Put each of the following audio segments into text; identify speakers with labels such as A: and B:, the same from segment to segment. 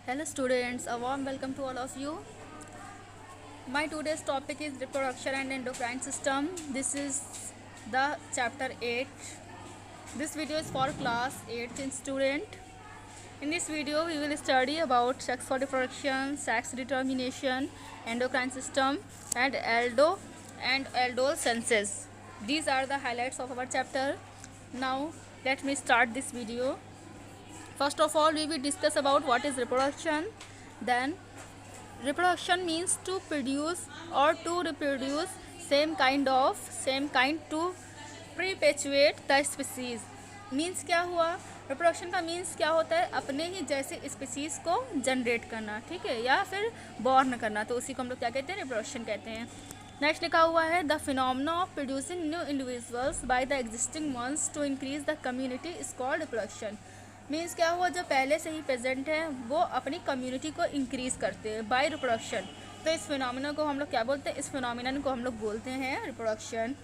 A: Hello students, a warm welcome to all of you. My today's topic is reproduction and endocrine system. This is the chapter 8. This video is for class 8 student. In this video we will study about sexual reproduction, sex determination, endocrine system and aldol senses. These are the highlights of our chapter. Now let me start this video. First of all, we will discuss about what is reproduction. Then reproduction means to produce or to reproduce same kind to perpetuate the species. Means क्या हुआ, reproduction का means क्या होता है, अपने ही जैसे species को generate करना, ठीक है, या फिर बॉर्न करना, तो उसी को हम लोग क्या कहते हैं, रिप्रोडक्शन कहते हैं. नेक्स्ट लिखा हुआ है the phenomena of producing new individuals by the existing ones to increase the community is called reproduction. Means क्या हुआ, जो पहले से ही प्रेजेंट है वो अपनी कम्युनिटी को इंक्रीज़ करते हैं बाय रिप्रोडक्शन. तो इस फिनोमेना को हम लोग क्या बोलते हैं, इस फिनोमेना को हम लोग बोलते हैं reproduction.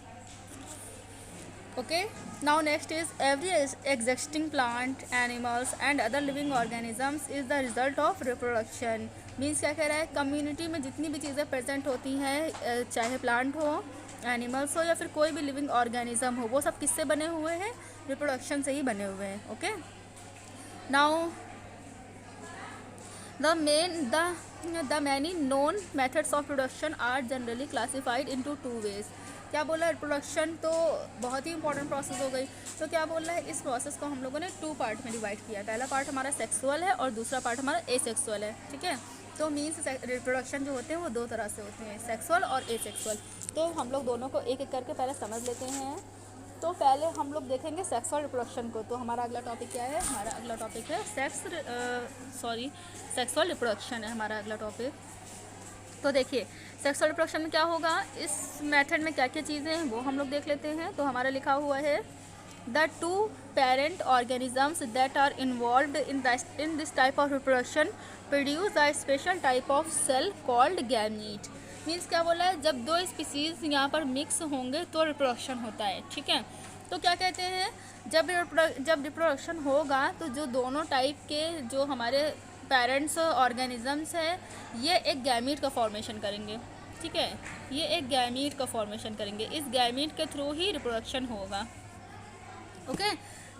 A: Okay, now next is every existing plant, animals and other living organisms is the result of reproduction. Means क्या कह रहा है, कम्युनिटी में जितनी भी चीज़ें प्रेजेंट होती हैं, चाहे प्लांट हो, एनिमल्स हो या फिर कोई भी लिविंग ऑर्गेनिज्म हो, वो सब किससे बने हुए हैं, रिप्रोडक्शन से ही बने हुए हैं. Okay, now the many known methods of reproduction are generally classified into two ways. क्या बोला, रिप्रोडक्शन तो बहुत ही इंपॉर्टेंट प्रोसेस हो गई, तो क्या बोल रहा है, इस प्रोसेस को हम लोगों ने 2 पार्ट में डिवाइड किया. पहला पार्ट हमारा सेक्सुअल है और दूसरा पार्ट हमारा एसेक्सुअल है, ठीक है. तो मीन्स रिप्रोडक्शन जो होते हैं वो 2 तरह से होते हैं, सेक्सुअल और एसेक्सुअल. तो हम लोग दोनों को एक एक करके पहले समझ लेते हैं. तो पहले हम लोग देखेंगे सेक्सुअल रिप्रोडक्शन को. तो हमारा अगला टॉपिक क्या है, हमारा अगला टॉपिक है सेक्सुअल रिप्रोडक्शन है हमारा अगला टॉपिक. तो देखिए सेक्सुअल रिप्रोडक्शन में क्या होगा, इस मेथड में क्या क्या चीज़ें हैं वो हम लोग देख लेते हैं. तो हमारा लिखा हुआ है the 2 parent organisms that are involved in this type of reproduction produce a special type of cell called gamete. Means क्या बोला है, जब 2 स्पीसीज़ यहाँ पर मिक्स होंगे तो रिप्रोडक्शन होता है, ठीक है. तो क्या कहते हैं, जब रिप्रोडक्शन होगा तो जो दोनों टाइप के जो हमारे पेरेंट्स ऑर्गेनिजम्स हैं, ये एक गैमीट का फॉर्मेशन करेंगे, ठीक है, ये एक गैमीट का फॉर्मेशन करेंगे. इस गैमीट के थ्रू ही रिप्रोडक्शन होगा. Okay,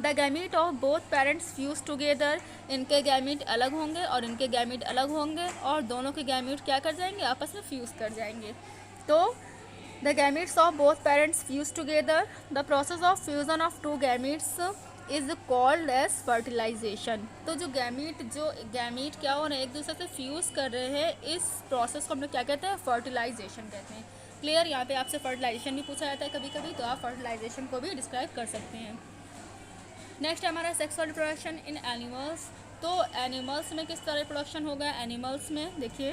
A: the gamete of both parents fuse together. इनके गैमीट अलग होंगे और इनके गैमीट अलग होंगे और दोनों के गैमीट क्या कर जाएंगे, आपस में फ्यूज़ कर जाएंगे. तो the gametes of both parents fuse together. The process of fusion of 2 gametes is called as fertilisation. तो जो गैमीट क्या हो रहे हैं, एक दूसरे से फ्यूज़ कर रहे हैं, इस प्रोसेस को हम लोग क्या कहते हैं, फर्टिलाइजेशन कहते हैं. क्लियर, यहाँ पे आपसे फर्टिलाइजेशन भी पूछा जाता है कभी कभी, तो आप फर्टिलाइजेशन को भी डिस्क्राइब कर सकते हैं. नेक्स्ट है हमारा सेक्सुअल रिप्रोडक्शन इन एनिमल्स. तो एनिमल्स में किस तरह रिप्रोडक्शन होगा, एनिमल्स में देखिए,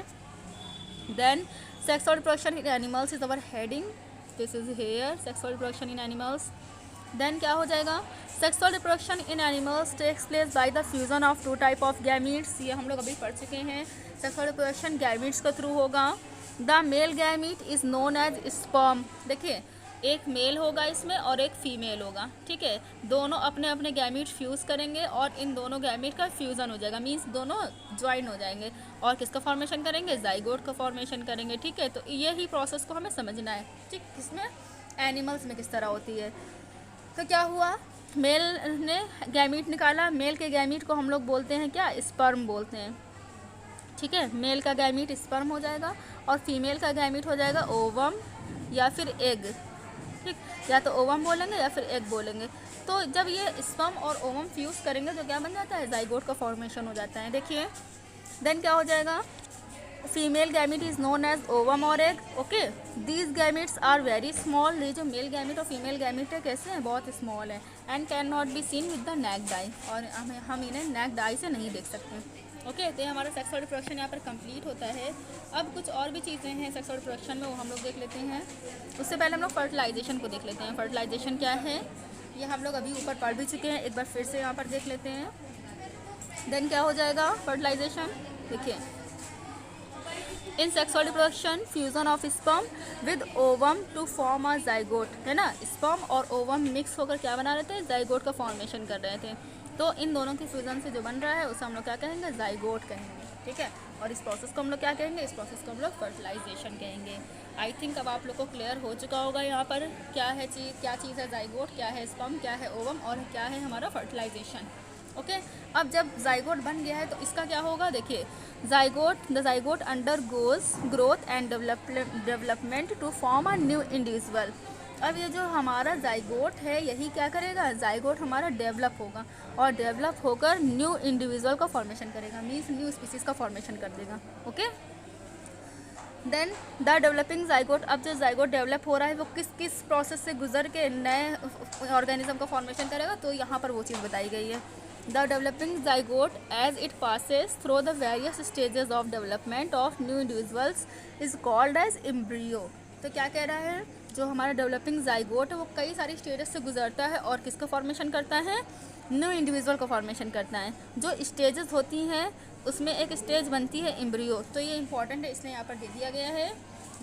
A: then sexual reproduction in animals is our heading, this is here sexual reproduction in animals. Then क्या हो जाएगा, sexual reproduction in animals takes place by the fusion of 2 type of gametes. ये हम लोग अभी पढ़ चुके हैं. सेक्सुअल रिप्रोडक्शन गैमीट्स के थ्रू होगा. The male gamete is known as sperm. देखिए, एक मेल होगा इसमें और एक फीमेल होगा, ठीक है. दोनों अपने अपने गैमीट फ्यूज़ करेंगे और इन दोनों गैमीट का फ्यूज़न हो जाएगा, मीन्स दोनों ज्वाइन हो जाएंगे और किसका फॉर्मेशन करेंगे, जाइगोट का फॉर्मेशन करेंगे, ठीक है. तो यही प्रोसेस को हमें समझना है, ठीक. किसमें, एनिमल्स में किस तरह होती है. तो क्या हुआ, मेल ने गैमीट निकाला, मेल के गैमीट को हम लोग बोलते हैं क्या, स्पर्म बोलते हैं, ठीक है. मेल का गैमीट स्पर्म हो जाएगा और फीमेल का गैमीट हो जाएगा ओवम या फिर एग, ठीक. या तो ओवम बोलेंगे या फिर एग बोलेंगे. तो जब ये स्पर्म और ओवम फ्यूज़ करेंगे तो क्या बन जाता है, जाइगोट का फॉर्मेशन हो जाता है. देखिए, देन क्या हो जाएगा, female gamete is known as ovum और egg. Okay, these gametes are very small. ये जो मेल गैमीट और फीमेल गैमीट है कैसे हैं, बहुत स्मॉल है. And can not be seen with the naked eye, और हम इन्हें नेक्ड आई से नहीं देख सकते. ओके, तो हमारा सेक्सुअल रिप्रोडक्शन यहाँ पर कंप्लीट होता है. अब कुछ और भी चीज़ें हैं सेक्सुअल रिप्रोडक्शन में, वो हम लोग देख लेते हैं. उससे पहले हम लोग फर्टिलाइजेशन को देख लेते हैं. फर्टिलाइजेशन क्या है, ये हम लोग अभी ऊपर पढ़ भी चुके हैं, एक बार फिर से यहाँ पर देख लेते हैं. देन क्या हो जाएगा फर्टिलाइजेशन, देखिए, in sexual reproduction fusion of sperm with ovum to form a zygote, है ना. स्पर्म और ओवम मिक्स होकर क्या बना रहे थे, जाइगोट का फॉर्मेशन कर रहे थे. तो इन दोनों की फ्यूज़न से जो बन रहा है उसे हम लोग क्या कहेंगे, जाइगोट कहेंगे, ठीक है। और इस प्रोसेस को हम लोग क्या कहेंगे, इस प्रोसेस को हम लोग फर्टिलाइजेशन कहेंगे। आई थिंक अब आप लोग को क्लियर हो चुका होगा यहाँ पर क्या है क्या चीज़ है जाइगोट, क्या है स्पर्म, क्या है ओवम और क्या है हमारा फर्टिलाइजेशन। ओके अब जब जाइगोट बन गया है तो इसका क्या होगा, देखिए the zygote undergoes growth and development to form a new individual. अब ये जो हमारा जाइगोट है यही क्या करेगा, जाइगोट हमारा डेवलप होगा और डेवलप होकर न्यू इंडिविजुअल का फॉर्मेशन करेगा, मीन्स न्यू स्पीसीज का फॉर्मेशन कर देगा। Okay then the developing zygote, अब जो जाइगोट डेवलप हो रहा है वो किस किस प्रोसेस से गुजर के नए ऑर्गेनिज्म का फॉर्मेशन करेगा, तो यहाँ पर वो चीज़ बताई गई है। The developing zygote as it passes through the various stages of development of new individuals is called as embryo. तो क्या कह रहा है, जो हमारा डेवलपिंग जाइगोट है वो कई सारी स्टेजेस से गुजरता है और किसका फॉर्मेशन करता है, न्यू इंडिविजुअल का फॉर्मेशन करता है। जो स्टेजेस होती हैं उसमें एक स्टेज बनती है एम्ब्रियो, तो ये इंपॉर्टेंट है इसलिए यहाँ पर दे दिया गया है।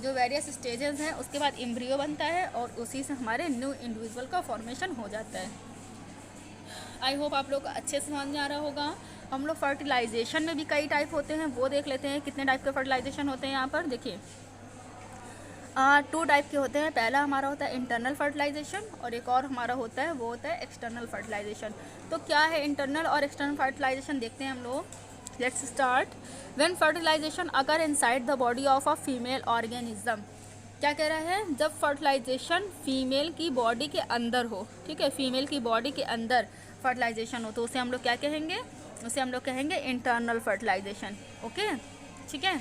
A: जो वेरियस स्टेजेस हैं उसके बाद एम्ब्रियो बनता है और उसी से हमारे न्यू इंडिविजुअल का फॉर्मेशन हो जाता है। आई होप आप लोग अच्छे से समझ में आ रहा होगा। हम लोग फर्टिलाइजेशन में भी कई टाइप होते हैं, वो देख लेते हैं कितने टाइप के फर्टिलाइजेशन होते हैं। यहाँ पर देखिए 2 टाइप के होते हैं। पहला हमारा होता है इंटरनल फर्टिलाइजेशन और एक और हमारा होता है वो होता है एक्सटर्नल फर्टिलाइजेशन। तो क्या है इंटरनल और एक्सटर्नल फर्टिलाइजेशन, देखते हैं हम लोग। Let's start. When fertilisation occur inside the body of a female organism. क्या कह रहा है, जब फर्टिलाइजेशन फीमेल की बॉडी के अंदर हो, ठीक है, फीमेल की बॉडी के अंदर फर्टिलाइजेशन हो तो उसे हम लोग क्या कहेंगे, उसे हम लोग कहेंगे इंटरनल फर्टिलाइजेशन। ओके ठीक है।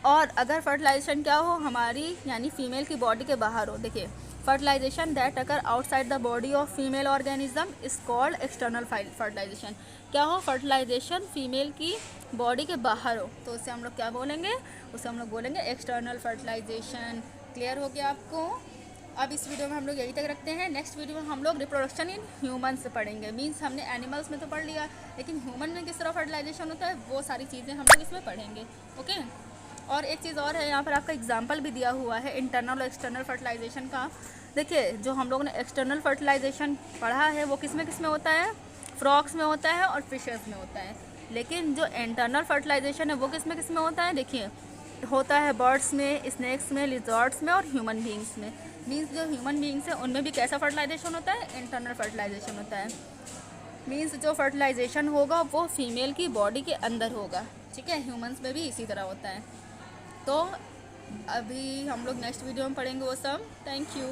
A: और अगर फर्टिलाइजेशन क्या हो, हमारी यानी फीमेल की बॉडी के बाहर हो, देखिए fertilisation that occur outside the body of female organism is called external fertilisation. क्या हो, फर्टिलाइजेशन फीमेल की बॉडी के बाहर हो तो उसे हम लोग क्या बोलेंगे, उसे हम लोग बोलेंगे एक्सटर्नल फर्टिलाइजेशन। क्लियर हो गया आपको। अब इस वीडियो में हम लोग यही तक रखते हैं। नेक्स्ट वीडियो में हम लोग रिप्रोडक्शन इन ह्यूमन्स से पढ़ेंगे। मीन्स हमने एनिमल्स में तो पढ़ लिया, लेकिन ह्यूमन में किस तरह फर्टिलाइजेशन होता है वो सारी चीज़ें हम लोग इसमें पढ़ेंगे। ओके और एक चीज़ और है, यहाँ पर आपका एग्जाम्पल भी दिया हुआ है इंटरनल और एक्सटर्नल फर्टिलाइजेशन का। देखिए जो हम लोग ने एक्सटर्नल फर्टिलाइजेशन पढ़ा है वो किस में होता है, फ्रॉग्स में होता है और फिशेस में होता है। लेकिन जो इंटरनल फर्टिलाइजेशन है वो किस में होता है, देखिए होता है बर्ड्स में, स्नेक्स में, लिजर्ड्स में और ह्यूमन बींग्स में। मीन्स जो ह्यूमन बींग्स हैं उनमें भी कैसा फर्टिलाइजेशन होता है, इंटरनल फर्टिलाइजेशन होता है। मीन्स जो फर्टिलाइजेशन होगा वो फीमेल की बॉडी के अंदर होगा, ठीक है। ह्यूमंस में भी इसी तरह होता है। तो अभी हम लोग नेक्स्ट वीडियो में पढ़ेंगे वो सब। Thank you.